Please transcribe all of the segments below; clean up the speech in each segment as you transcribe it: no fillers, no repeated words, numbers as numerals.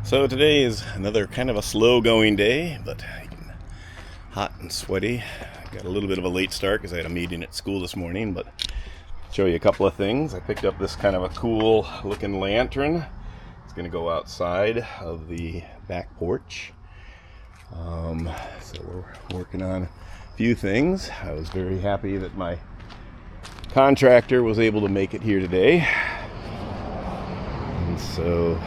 So today is another kind of a slow going day, but hot and sweaty. I got a little bit of a late start because I had a meeting at school this morning, but I'll show you a couple of things. I picked up this kind of a cool looking lantern. It's going to go outside of the back porch. So we're working on a few things. I was very happy that my contractor was able to make it here today. And so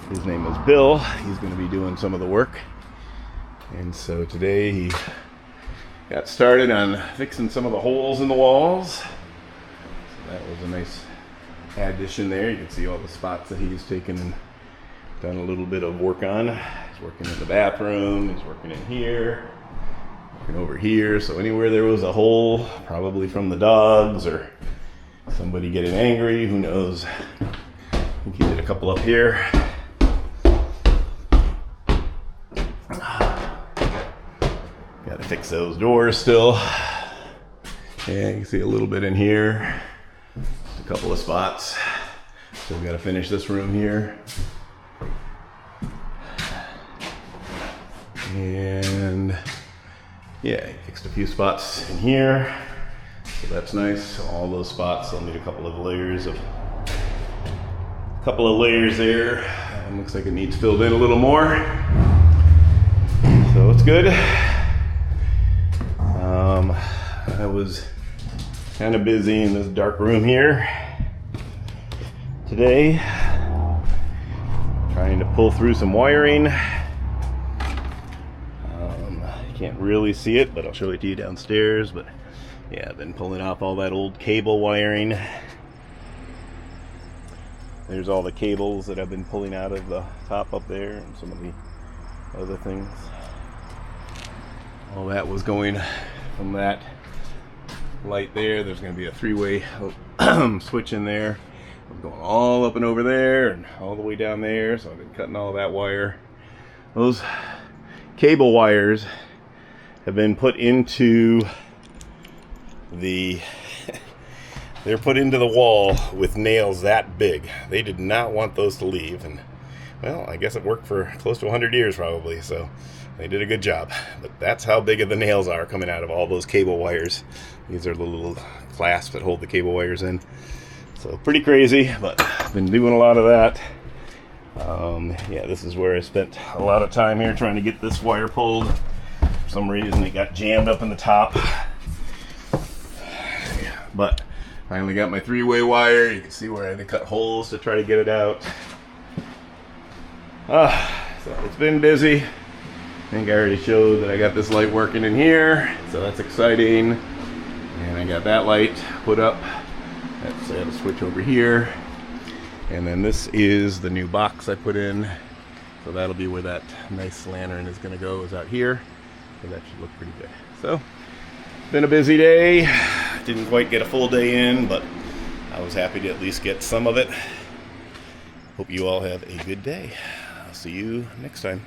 his name is Bill. He's going to be doing some of the work. And so today he got started on fixing some of the holes in the walls. So that was a nice addition there. You can see all the spots that he's taken and done a little bit of work on. He's working in the bathroom, he's working in here, working over here. So anywhere there was a hole, probably from the dogs or somebody getting angry, who knows. I think he did a couple up here. Got to fix those doors still. Yeah, you can see a little bit in here. Just a couple of spots. Still got to finish this room here. And yeah, he fixed a few spots in here. So that's nice. All those spots, I'll need a couple of layers there. Looks like it needs filled in a little more. So it's good. I was kind of busy in this dark room here today, trying to pull through some wiring. You can't really see it, but I'll show it to you downstairs. But yeah, I've been pulling off all that old cable wiring. There's all the cables that I've been pulling out of the top up there and some of the other things. All that was going from that light there. There's going to be a three-way switch in there. I'm going all up and over there and all the way down there. So I've been cutting all that wire. Those cable wires have been put into the they're put into the wall with nails that big. They did not want those to leave, and well, I guess it worked for close to 100 years probably, so they did a good job. But that's how big of the nails are coming out of all those cable wires. These are the little clasps that hold the cable wires in. So pretty crazy, but I've been doing a lot of that. Yeah, this is where I spent a lot of time here trying to get this wire pulled. For some reason it got jammed up in the top. But finally got my three-way wire. You can see where I had to cut holes to try to get it out. So it's been busy. I think I already showed that I got this light working in here, so that's exciting. And I got that light put up. That's I have to switch over here. And then this is the new box I put in. So that'll be where that nice lantern is going to go, is out here. So that should look pretty good. So, been a busy day. Didn't quite get a full day in, but I was happy to at least get some of it. Hope you all have a good day. I'll see you next time.